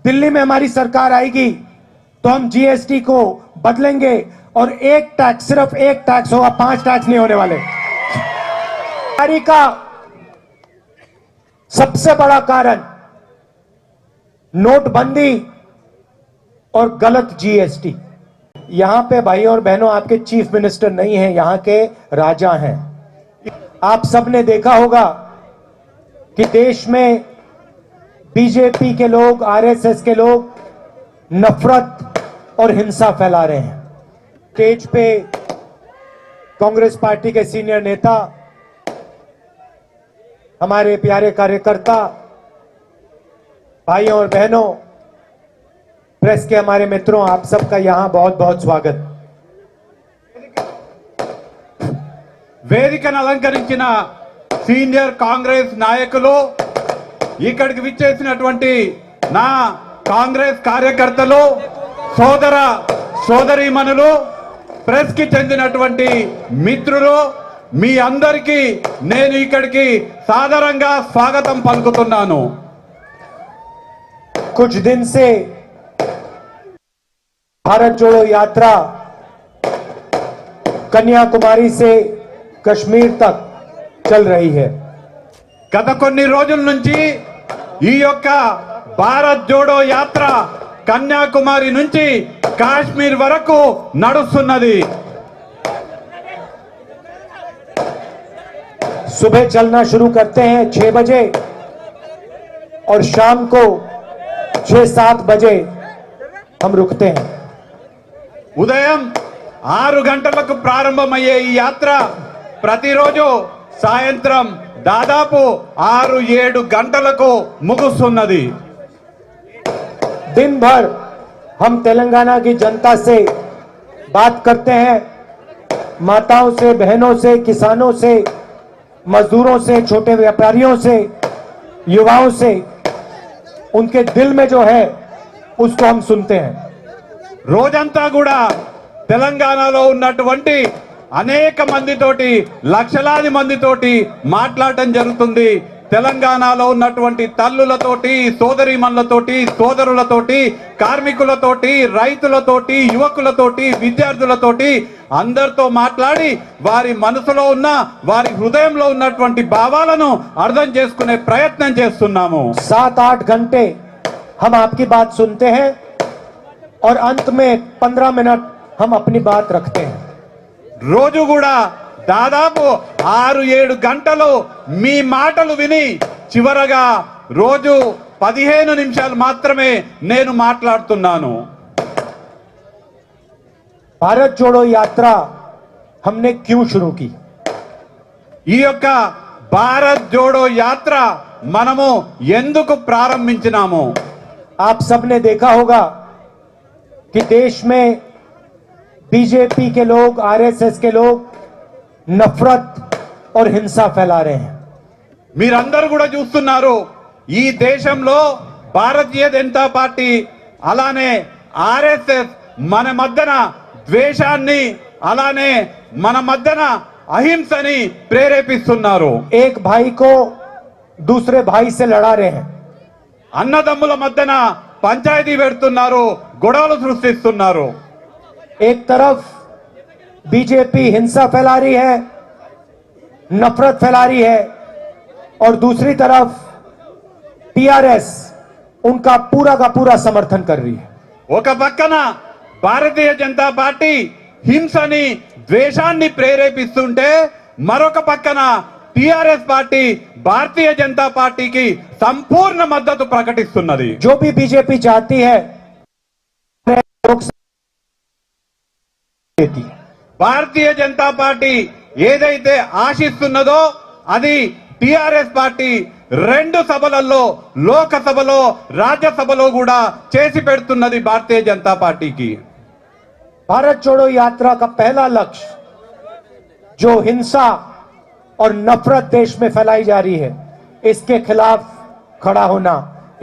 दिल्ली में हमारी सरकार आएगी तो हम जीएसटी को बदलेंगे और एक टैक्स, सिर्फ एक टैक्स होगा, 5 टैक्स नहीं होने वाले। का सबसे बड़ा कारण नोटबंदी और गलत जीएसटी। यहां पे भाइयों और बहनों, आपके चीफ मिनिस्टर नहीं हैं, यहां के राजा हैं। आप सबने देखा होगा कि देश में बीजेपी के लोग, आरएसएस के लोग नफरत और हिंसा फैला रहे हैं। स्टेज पे कांग्रेस पार्टी के सीनियर नेता, हमारे प्यारे कार्यकर्ता, भाइयों और बहनों, प्रेस के हमारे मित्रों, आप सबका यहां बहुत बहुत स्वागत। వేదికను అలంకరించిన సీనియర్ కాంగ్రెస్ నాయకులు, ఇక్కడికి విచ్చేసినటువంటి నా కాంగ్రెస్ కార్యకర్తలు, సోదర సోదరీమణులు, ప్రెస్ కి చెందినటువంటి మిత్రులు, మీ అందరికీ నేను ఇక్కడికి సాదరంగా స్వాగతం పలుకుతున్నాను। कुछ दिन से भारत जोड़ो यात्रा कन्याकुमारी से कश्मीर तक चल रही है। గత కొన్ని రోజుల నుంచి ఈ యొక్క భారత్ జోడో యాత్ర కన్యాకుమారి నుంచి కాశ్మీర్ వరకు నడుస్తున్నది। सुबह चलना शुरू करते हैं 6 बजे और शाम को 6-7 बजे हम रुकते हैं। ఉదయం 6 గంటలకు ప్రారంభమయ్యే ఈ యాత్ర ప్రతిరోజు సాయంత్రం దాదాపు 6-7 గంటలకు ముగుస్తున్నది। दिन भर हम तेलंगाना की जनता से बात करते हैं, माताओं से, बहनों से, किसानों से, मजदूरों से, छोटे व्यापारियों से, युवाओं से, उनके दिल में जो है उसको हम सुनते हैं। రోజంతా కూడా తెలంగాణలో ఉన్నటువంటి అనేక మందితోటి, లక్షలాది మందితోటి మాట్లాడటం జరుగుతుంది। తెలంగాణలో ఉన్నటువంటి తల్లులతోటి, సోదరీమణులతోటి, సోదరులతోటి, కార్మికులతోటి, రైతులతోటి, యువకులతోటి, విద్యార్థులతోటి అందరితో మాట్లాడి వారి మనసులో ఉన్న, వారి హృదయంలో ఉన్నటువంటి భావాలను అర్థం చేసుకునే ప్రయత్నం చేస్తున్నాము। 7-8 घंटे हम आपकी बात सुनते हैं और अंत में 15 मिनट हम अपनी बात रखते हैं। రోజు కూడా దాదాపు 6-7 గంటలు మీ మాటలు విని చివరగా రోజు 15 నిమిషాలు మాత్రమే నేను మాట్లాడుతున్నాను। भारत जोड़ो यात्रा हमने क्यों शुरू की? ఈ యొక్క భారత్ జోడో యాత్ర మనము ఎందుకు ప్రారంభించినాము? आप सबने देखा होगा कि देश में बीजेपी के लोग, आरएसएस के लोग नफरत और हिंसा फैला रहे हैं। మీరందరూ కూడా చూస్తున్నారు, ఈ దేశంలో భారతీయ జనతా పార్టీ అలానే ఆర్ఎస్ఎస్ మన మధ్యన ద్వేషాన్ని, అలానే మన మధ్యన అహింసని ప్రేరేపిస్తున్నారు। एक भाई को दूसरे भाई से लड़ा रहे हैं। అన్నదమ్ముల మధ్యన పంచాయతీ పెడుతున్నారు, గొడవలు సృష్టిస్తున్నారు। एक तरफ बीजेपी हिंसा फैला रही है, नफरत फैला रही है, और दूसरी तरफ टीआरएस उनका पूरा का पूरा समर्थन कर रही है। ఒక పక్కన భారతీయ జనతా పార్టీ హింసని, ద్వేషాన్ని ప్రేరేపిస్తుంటే మరొక పక్కన టిఆర్ఎస్ పార్టీ భారతీయ జనతా పార్టీకి సంపూర్ణ మద్దతు ప్రకటిస్తున్నది। जो भी बीजेपी चाहती है భారతీయ జనతా పార్టీ ఏదైతే ఆశిస్తున్నదో అది టిఆర్ఎస్ పార్టీ 2 సభలలో, లోకసభలో, రాజ్యసభలో కూడా చేసి పెడుతున్నది భారతీయ జనతా పార్టీకి। भारत जोड़ो यात्रा का पहला लक्ष्य जो हिंसा और नफरत देश में फैलाई जा रही है, इसके खिलाफ खड़ा होना,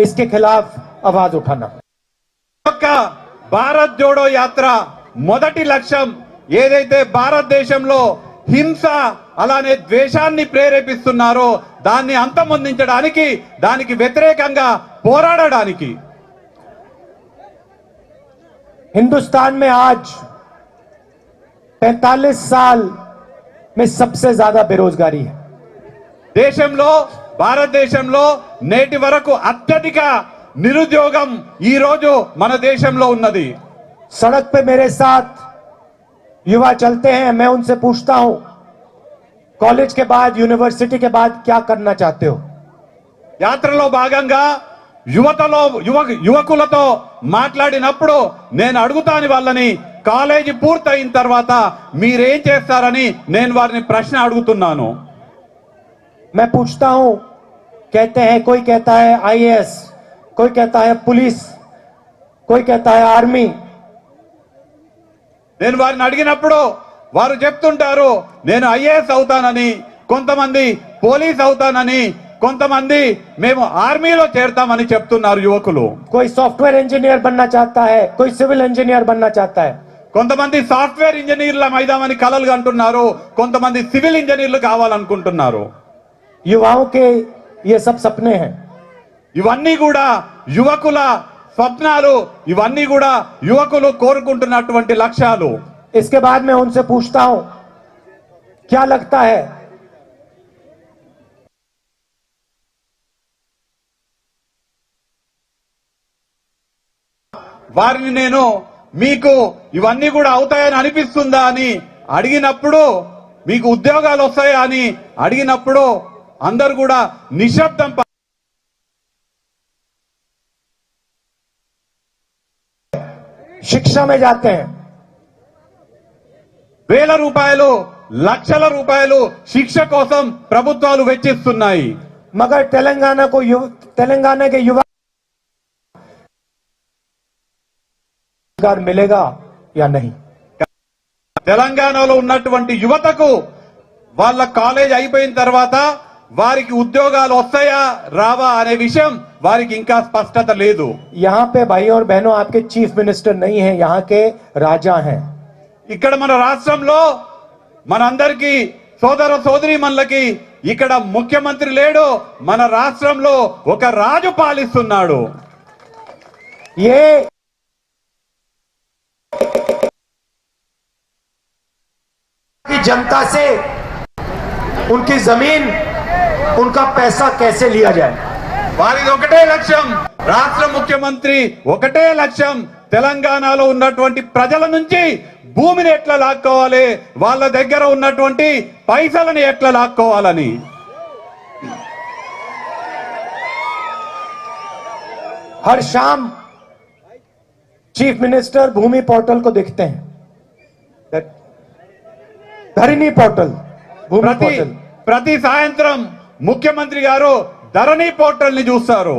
इसके खिलाफ आवाज उठाना। భారత్ జోడో యాత్ర మొదటి లక్ష్యం ఏదైతే భారతదేశంలో హింస అలానే ద్వేషాన్ని ప్రేరేపిస్తున్నారో దాన్ని అంతమొందించడానికి, దానికి వ్యతిరేకంగా పోరాడడానికి। हिंदुस्तान में आज 45 साल में सबसे ज्यादा बेरोजगारी है। దేశంలో భారతదేశంలో నేటి వరకు అత్యధిక నిరుద్యోగం ఈ రోజు మన దేశంలో ఉన్నది. सड़क पे मेरे साथ युवा चलते हैं, मैं उनसे पूछता हूं कॉलेज के बाद, यूनिवर्सिटी के बाद क्या करना चाहते हो? యాత్రలో భాగంగా యువకులతో మాట్లాడినప్పుడు నేను అడుగుతాను వాళ్ళని, కాలేజీ పూర్తయిన తర్వాత మీరేం చేస్తారని నేను వారిని ప్రశ్న అడుగుతున్నాను. मैं पूछता हूं, कहते हैं, कोई कहता है आईएएस, कोई कहता है पुलिस, कोई कहता है आर्मी। నేను వారిని అడిగినప్పుడు వారు చెప్తుంటారు నేను ఐఏఎస్ అవుతానని, కొంతమంది పోలీస్ అవుతానని, కొంతమంది మేము ఆర్మీలో చేరతామని చెప్తున్నారు యువకులు. कोई सॉफ्टवेयर इंजीनियर बनना चाहता है, कोई सिविल इंजीनियर बनना चाहता है। కొంతమంది సాఫ్ట్వేర్ ఇంజనీర్ల మైదామని కలలు కంటున్నారు, కొంతమంది సివిల్ ఇంజనీర్లు కావాలనుకుంటున్నారు. युवाओं के ये सब सपने हैं। ఇవన్నీ కూడా యువకుల స్వప్నాలు, ఇవన్నీ కూడా యువకులు కోరుకుంటున్నటువంటి లక్ష్యాలు. इसके बाद मैं उनसे पूछता हूं क्या लगता है వారిని నేను మీకు ఇవన్నీ కూడా అవుతాయని అనిపిస్తుందా అని అడిగినప్పుడు, మీకు ఉద్యోగాలు వస్తాయా అని అడిగినప్పుడు అందరు కూడా నిశ్శబ్దం. शिक्षा में जाते हैं, వేల రూపాయలు లక్షల రూపాయలు శిక్ష కోసం ప్రభుత్వాలు వెచ్చిస్తున్నాయి. मगर तेलंगाना के युवा रोजगार मिलेगा या नहीं? తెలంగాణలో ఉన్నటువంటి యువతకు వాళ్ళ కాలేజ్ అయిపోయిన తర్వాత వారికి ఉద్యోగాలు వస్తాయా రావా అనే విషయం వారికి ఇంకా స్పష్టత లేదు. यहाँ पे भाई और बहनों आपके चीफ मिनिस्टर नहीं है, यहाँ के राजा हैं। ఇక్కడ మన రాష్ట్రంలో మనందరికీ సోదర సోదరీమణులకి ఇక్కడ ముఖ్యమంత్రి లేడు, మన రాష్ట్రంలో ఒక రాజు పాలిస్తున్నాడు. ये की जनता से उनकी जमीन, उनका पैसा कैसे लिया जाए। వారిది ఒకటే లక్ష్యం, రాష్ట్ర ముఖ్యమంత్రి ఒకటే లక్ష్యం, తెలంగాణలో ఉన్నటువంటి ప్రజల నుంచి భూమిని ఎట్లా లాక్కోవాలి, వాళ్ళ దగ్గర ఉన్నటువంటి పైసలను ఎట్లా లాక్కోవాలని. हर शाम चीफ मिनिस्टर भूमि पोर्टल को देखते हैं, धरनी पोर्टल, भूमि ప్రతి पोर्टल। ప్రతి సాయంత్రం ముఖ్యమంత్రి గారు ధరణి పోర్టల్ ని చూస్తారు.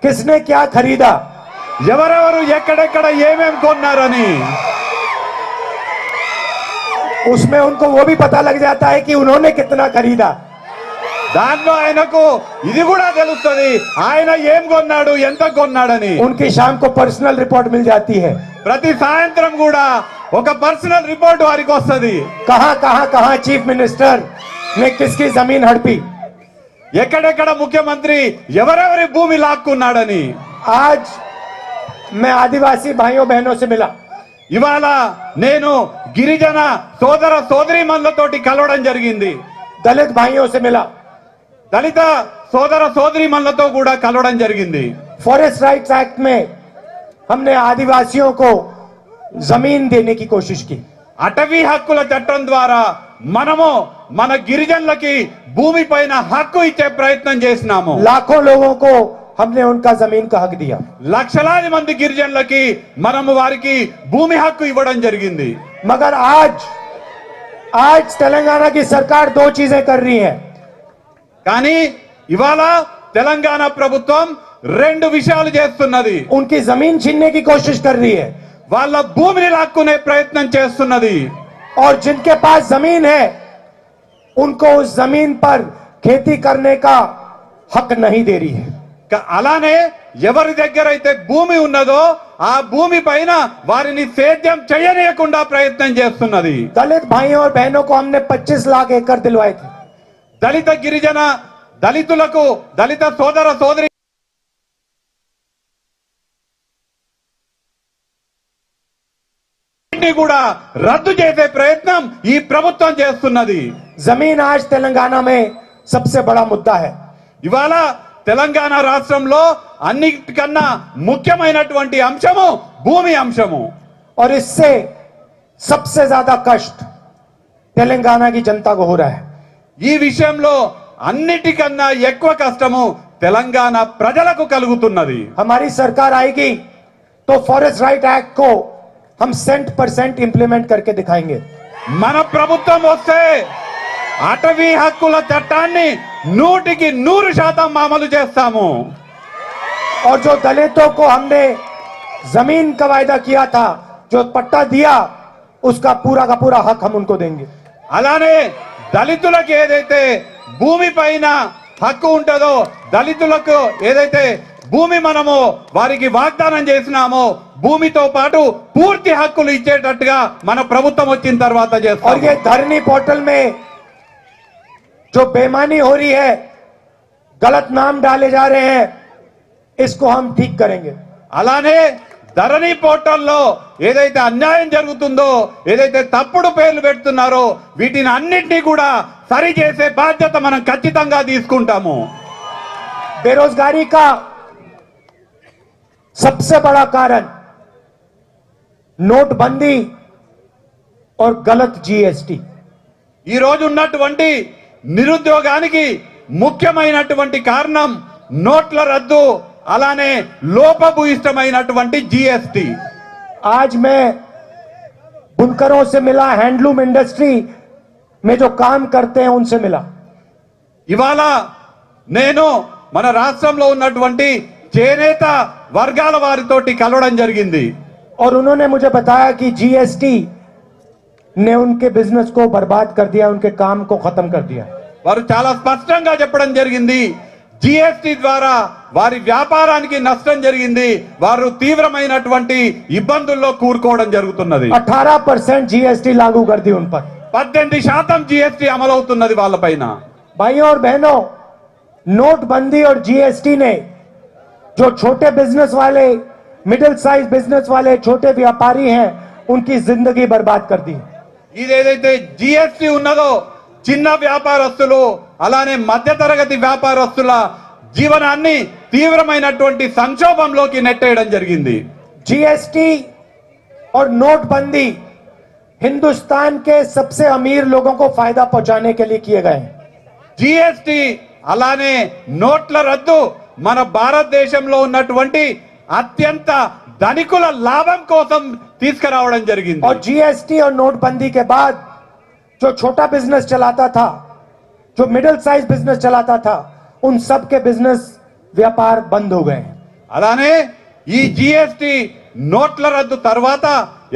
किसने क्या खरीदा, ఎవరెవరు ఎక్కడెక్కడ ఏమేం కొన్నారని. उसमें उनको वो भी पता लग जाता है कि उन्होंने कितना खरीदा। దాంట్లో ఆయనకు ఇది కూడా తెలుస్తుంది ఆయన ఏం కొన్నాడు, ఎంత కొన్నాడని. उनकी शाम को पर्सनल रिपोर्ट मिल जाती है, ప్రతి సాయంత్రం కూడా ఒక పర్సనల్ రిపోర్ట్ వారికి వస్తుంది. कहां कहां कहां चीफ मिनिस्टर ने किसकी जमीन हड़पी। ఎక్కడెక్కడ ముఖ్యమంత్రి ఎవరెవరి భూమి లాక్కున్నాడని. आज मैं आदिवासी भाइयों बहनों से मिला, ఇవాళ నేను గిరిజన సోదర సోదరీమణులతోటి కలవడం జరిగింది. दलित भाइयों से मिला, దళిత సోదర సోదరీమణులతో కూడా కలవడం జరిగింది. फॉरेस्ट राइट्स एक्ट में हमने आदिवासियों को जमीन देने की कोशिश की। అటవీ హక్కుల చట్టం ద్వారా మనము మన గిరిజనులకి భూమి పైన హక్కు ఇచ్చే ప్రయత్నం చేసినాము. लाखों लोगों को हमने उनका जमीन का हक दिया, లక్షలాది మంది గిరిజనులకి మనము వారికి భూమి హక్కు ఇవ్వడం జరిగింది. मगर आज तेलंगाना की सरकार दो चीजें कर रही है। కానీ ఇవాళ తెలంగాణ ప్రభుత్వం రెండు విషయాలు చేస్తున్నది. उनकी जमीन छीनने की कोशिश कर रही है, వాళ్ళ భూమిని లాక్కునే ప్రయత్నం చేస్తున్నది. और जिनके पास जमीन है उनको उस जमीन पर खेती करने का हक नहीं दे रही है। అలానే ఎవరి దగ్గర అయితే భూమి ఉన్నదో ఆ భూమి పైన వారిని సేద్యం చేయనీయకుండా ప్రయత్నం చేస్తున్నది. दलित भाइयों और बहनों को हमने 25 लाख एकड़ दिलवाए थे। దళిత గిరిజన దళితులకు దళిత సోదర సోదరి వీటన్నిటిని కూడా రద్దు చేసే ప్రయత్నం ఈ ప్రభుత్వం చేస్తున్నది. जमीन आज तेलंगाना में सबसे बड़ा मुद्दा है। ఇవాళ తెలంగాణ రాష్ట్రంలో అన్నిటికన్నా ముఖ్యమైనటువంటి అంశము భూమి అంశము. और इससे सबसे ज्यादा कष्ट तेलंगाना की जनता को हो रहा है। ఈ విషయంలో అన్నిటికన్నా ఎక్కువ కష్టము తెలంగాణ ప్రజలకు కలుగుతున్నది. हमारी सरकार आएगी तो फॉरेस्ट राइट एक्ट को हम 100% इंप्लीमेंट करके दिखाएंगे। మన ప్రభుత్వం వస్తే అటవీ హక్కుల చట్టాన్ని 100% అమలు చేస్తాము. और जो दलितों को हमने जमीन का वायदा किया था, जो पट्टा दिया, उसका पूरा का पूरा हक हम उनको देंगे। అలానే దళితులకు ఏదైతే భూమి పైన హక్కు ఉంటుందో, దళితులకు ఏదైతే భూమి మనము వారికి వాగ్దానం చేసినామో భూమితో పాటు పూర్తి హక్కులు ఇచ్చేటట్టుగా మన ప్రభుత్వం వచ్చిన తర్వాత और చేస్తాం. ये धरनी पोर्टल में जो बेईमानी हो रही है, गलत नाम डाले जा रहे हैं, इसको हम ठीक करेंगे। అలానే ధరణి పోర్టల్లో ఏదైతే అన్యాయం జరుగుతుందో, ఏదైతే తప్పుడు పేర్లు పెడుతున్నారో వీటిని అన్నింటినీ కూడా సరి చేసే బాధ్యత మనం ఖచ్చితంగా తీసుకుంటాము. बेरोजगारी का सबसे बड़ा कारण नोटबंदी और गलत जीएसटी। ఈ రోజు ఉన్నటువంటి నిరుద్యోగానికి ముఖ్యమైనటువంటి కారణం నోట్ల రద్దు, అలానే లోపభూయిష్టమైనటువంటి జీఎస్టీ. आज मैं बुनकरों से मिला, हैंडलूम इंडस्ट्री में जो काम करते हैं उनसे मिला। ఇవాళ నేను మన రాష్ట్రంలో ఉన్నటువంటి చేనేత వర్గాల వారితోటి కలవడం జరిగింది. और उन्होंने मुझे बताया कि जीएसटी ने उनके बिजनेस को बर्बाद कर दिया, उनके काम को खत्म कर दिया। వారు చాలా స్పష్టంగా చెప్పడం జరిగింది, జిఎస్టి ద్వారా వారి వ్యాపారానికి నష్టం జరిగింది, వారు తీవ్రమైనటువంటి ఇబ్బందుల్లో కూరుకోవడం జరుగుతున్నది. 18% जीएसटी लागू कर दी उन पर। 18% జిఎస్టి అమలవుతున్నది వాళ్ళపైన. भाइयों और बहनों, नोटबंदी और जीएसटी ने जो छोटे बिजनेस वाले, मिडिल साइज बिजनेस वाले, छोटे व्यापारी हैं, उनकी जिंदगी बर्बाद कर दी। ఇదేదైతే జిఎస్టి ఉన్నదో చిన్న వ్యాపారస్తులు అలానే మధ్యతరగతి వ్యాపారస్తుల జీవనాన్ని తీవ్రమైనటువంటి సంక్షోభంలోకి నెట్టేయడం జరిగింది. जीएसटी और नोटबंदी हिंदुस्तान के सबसे अमीर लोगों को फायदा पहुंचाने के लिए किए गए हैं। జిఎస్టి అలానే నోట్ల రద్దు మన భారతదేశంలో ఉన్నటువంటి అత్యంత ధనికుల లాభం కోసం తీసుకురావడం జరిగింది. और जीएसटी और नोटबंदी के बाद जो छोटा बिजनेस चलाता था, जो मिडिल साइज बिजनेस चलाता था, उन सब के बिजनेस व्यापार बंद हो गए हैं। అలానే ఈ జిఎస్టి నోట్ల రద్దు తర్వాత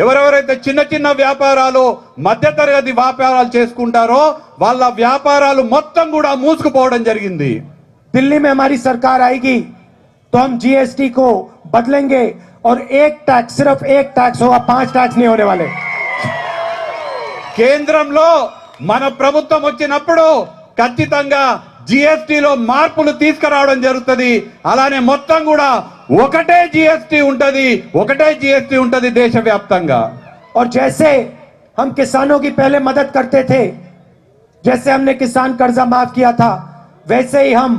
ఎవరెవరైతే చిన్న చిన్న వ్యాపారాలు మధ్యతరగతి వ్యాపారాలు చేసుకుంటారో వాళ్ళ వ్యాపారాలు మొత్తం కూడా మూసుకుపోవడం జరిగింది. दिल्ली में हमारी सरकार आएगी तो हम जीएसटी को बदलेंगे और एक टैक्स, सिर्फ एक टैक्स होगा, 5 टैक्स नहीं होने वाले। కేంద్రంలో మన ప్రభుత్వం వచ్చినప్పుడు ఖచ్చితంగా జిఎస్టిలో మార్పులు తీసుకురావడం జరుగుతుంది. అలానే మొత్తం కూడా ఒకటే జిఎస్టి ఉంటది దేశవ్యాప్తంగా. और जैसे हम किसानों की पहले मदद करते थे, जैसे हमने किसान कर्जा माफ किया था, वैसे ही हम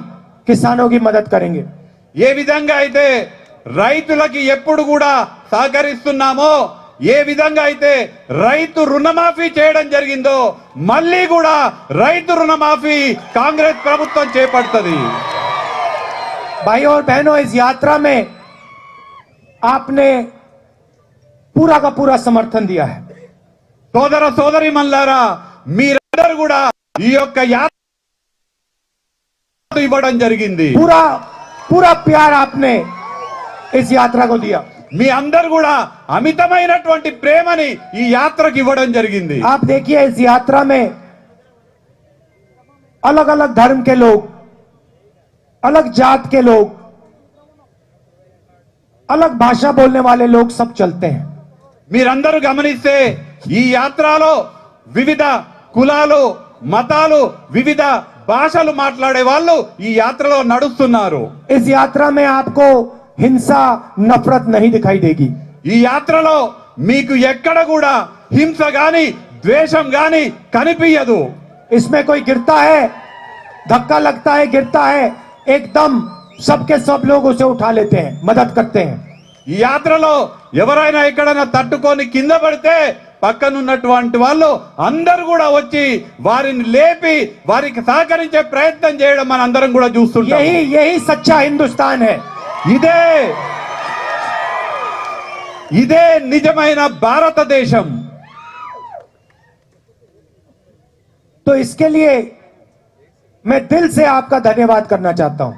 किसानों की मदद करेंगे। ఏ విధంగా అయితే రైతులకి ఎప్పుడు కూడా సహకరిస్తున్నామో, ఏ విధంగా అయితే రైతు రుణమాఫీ చేయడం జరిగిందో మళ్ళీ కూడా రైతు రుణమాఫీ కాంగ్రెస్ ప్రభుత్వం చేపడుతుంది. भाइयों और बहनों, इस यात्रा में आपने पूरा का पूरा समर्थन दिया है। సోదర సోదరి మల్లారా, మీరందరూ కూడా ఈ యొక్క యాత్ర ఇవ్వడం జరిగింది. पूरा पूरा प्यार आपने इस यात्रा को दिया। మీ అందరు కూడా అమితమైనటువంటి ప్రేమని ఈ యాత్రకు ఇవ్వడం జరిగింది. आप देखिए, इस यात्रा में अलग अलग धर्म के लोग, अलग जात के लोग, अलग भाषा बोलने वाले लोग सब चलते हैं। మీరందరూ గమనిస్తే ఈ యాత్రలో వివిధ కులాలు, మతాలు, వివిధ భాషలు మాట్లాడే వాళ్ళు ఈ యాత్రలో నడుస్తున్నారు. इस यात्रा में आपको हिंसा, नफरत नहीं दिखाई देगी। ఈ యాత్రలో మీకు ఎక్కడ కూడా హింస గాని ద్వేషం గాని కనిపించదు. इसमें कोई गिरता है, धक्का लगता है, गिरता है, एकदम सबके सब लोग उसे उठा लेते हैं, मदद करते हैं। ఈ యాత్రలో ఎవరైనా ఎక్కడైనా తట్టుకొని కింద పడితే పక్కనున్నటువంటి వాళ్ళు అందరూ కూడా వచ్చి వారిని లేపి వారికి సహకరించే ప్రయత్నం చేయడం మన అందరం కూడా చూస్తుంటాం. यही यही सच्चा हिंदुस्तान है। ఇదే నిజమైన భారతదేశం. तो इसके लिए मैं दिल से आपका धन्यवाद करना चाहता हूं।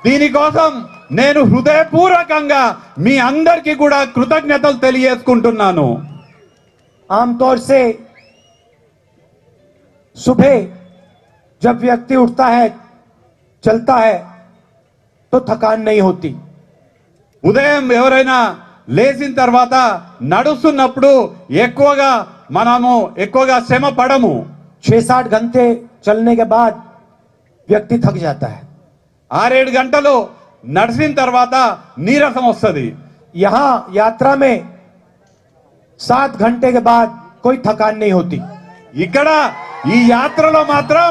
దీనికోసం నేను హృదయపూర్వకంగా మీ అందరికీ కూడా కృతజ్ఞతలు తెలియజేసుకుంటున్నాను. आमतौर से सुबह जब व्यक्ति उठता है, चलता है, तो थकान नहीं होती। ఉదయం ఎవరైనా లేచిన తర్వాత నడుస్తున్నప్పుడు ఎక్కువగా శ్రమ పడము. 6-8 घंटे चलने के बाद व्यक्ति थक जाता है। 6-7 గంటలు నడిచిన తర్వాత నీరసం వస్తుంది. यहां यात्रा में 7 घंटे के बाद कोई थकान नहीं होती। ఇక్కడ ఈ యాత్రలో మాత్రం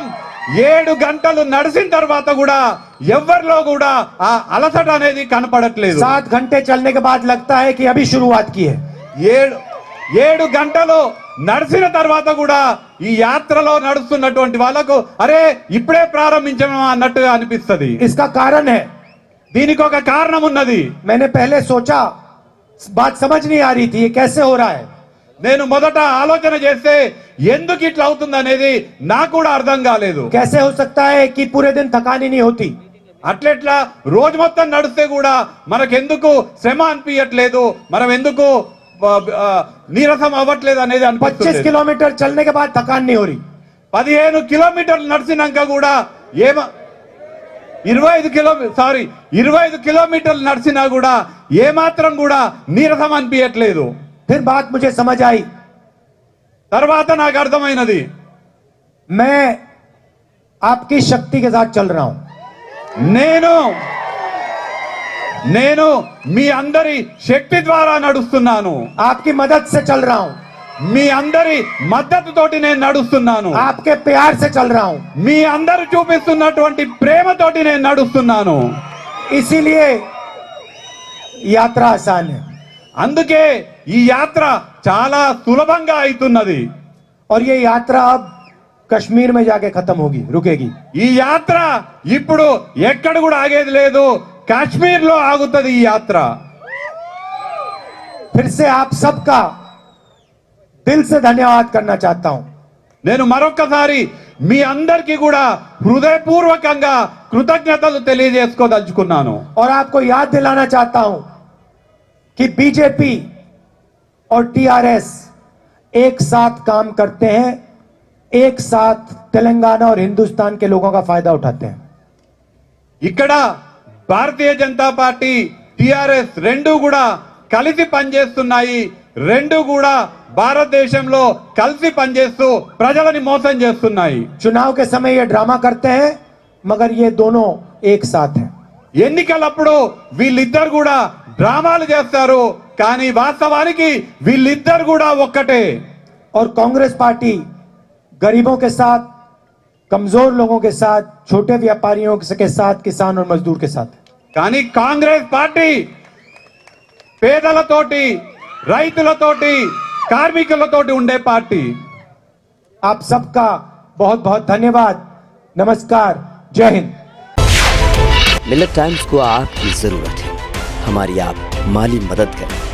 7 గంటలు నడిచిన తర్వాత కూడా ఎవరిలో కూడా ఆ అలసట అనేది కనపడట్లేదు. 7 घंटे चलने के बाद लगता है कि अभी शुरुआत की है। 7 గంటలు నడిచిన తర్వాత కూడా ఈ యాత్రలో నడుస్తున్నటువంటి వాళ్ళకు అరే ఇప్పుడే ప్రారంభించామా అన్నట్టుగా అనిపిస్తుంది. इसका कारण है, దీనికి ఒక కారణం ఉన్నది. मैंने पहले सोचा, बात समझ नहीं आ रही थी, ये कैसे हो रहा है। నేను మొదట ఆలోచన చేస్తే ఎందుకు ఇట్లా అవుతుంది అనేది నాకు కూడా అర్థం కాలేదు. कैसे हो सकता है कि पूरे दिन थकान ही नहीं होती। అట్లెట్లా రోజు మొత్తం నడిస్తే కూడా మనకెందుకు శ్రమ అనిపించట్లేదు, మనం ఎందుకు నీరసం అవ్వట్లేదు అనేది 25 అనిపిస్తుంది. किलोमीटर चलने के बाद थकान नहीं हो रही। 15 కిలోమీటర్లు నడిచినాక కూడా 25 కిలోమీటర్లు నడిచినా కూడా ఏమాత్రం కూడా నీరసం అనిపించట్లేదు. फिर बात मुझे समझ आई। తర్వాత నాకు అర్థమైనది, मैं आपकी शक्ति के साथ चल रहा हूं। నేను మీ అందరి శక్తి ద్వారా నడుస్తున్నాను. आपकी मदद से चल रहा हूं। మీ అందరి మద్దతుతోటి నేను నడుస్తున్నాను. आपके प्यार से चल रहा हूं। మీ అందరూ చూపిస్తున్నటువంటి ప్రేమతోటి నేను నడుస్తున్నాను. इसीलिए यात्रा आसान है। అందుకే ఈ యాత్ర చాలా సులభంగా అవుతున్నది. और ये यात्रा अब कश्मीर में जाके खत्म होगी, रुकेगी। ఈ యాత్ర ఇప్పుడు ఎక్కడ కూడా ఆగేది లేదు, కాశ్మీర్ లో ఆగుతుంది ఈ యాత్ర. फिर से आप सबका दिल से धन्यवाद करना चाहता हूं। నేను మరొకసారి మీ అందరికీ కూడా హృదయపూర్వకంగా కృతజ్ఞతలు తెలియజేసుకోదలుచుకున్నాను. और आपको याद दिलाना चाहता हूं कि बीजेपी और टीआरएस एक साथ काम करते हैं, एक साथ तेलंगाना और हिंदुस्तान के लोगों का फायदा उठाते हैं। ఇక్కడ భారతీయ జనతా పార్టీ టిఆర్ఎస్ రెండు కూడా కలిసి పనిచేస్తున్నాయి. రెండు కూడా భారతదేశంలో కలిసి పనిచేస్తూ ప్రజలని మోసం చేస్తున్నాయి. चुनाव के समय ये ड्रामा करते हैं, मगर ये दोनों एक साथ हैं। ఎన్నికలప్పుడు వీళ్ళిద్దరు కూడా డ్రామాలు చేస్తారు, కానీ వాస్తవానికి వీళ్ళిద్దరు కూడా ఒక్కటే. और कांग्रेस पार्टी गरीबों के साथ, कमजोर लोगों के साथ, छोटे व्यापारियों के साथ, किसान और मजदूर के साथ। కానీ కాంగ్రెస్ పార్టీ పేదలతోటి, రైతులతోటి, కార్మికులతోటి ఉండే పార్టీ. आप सबका बहुत बहुत धन्यवाद। नमस्कार, जय हिंद। मिल्लत टाइम्स को आपकी जरूरत है, हमारी आप माली मदद करें।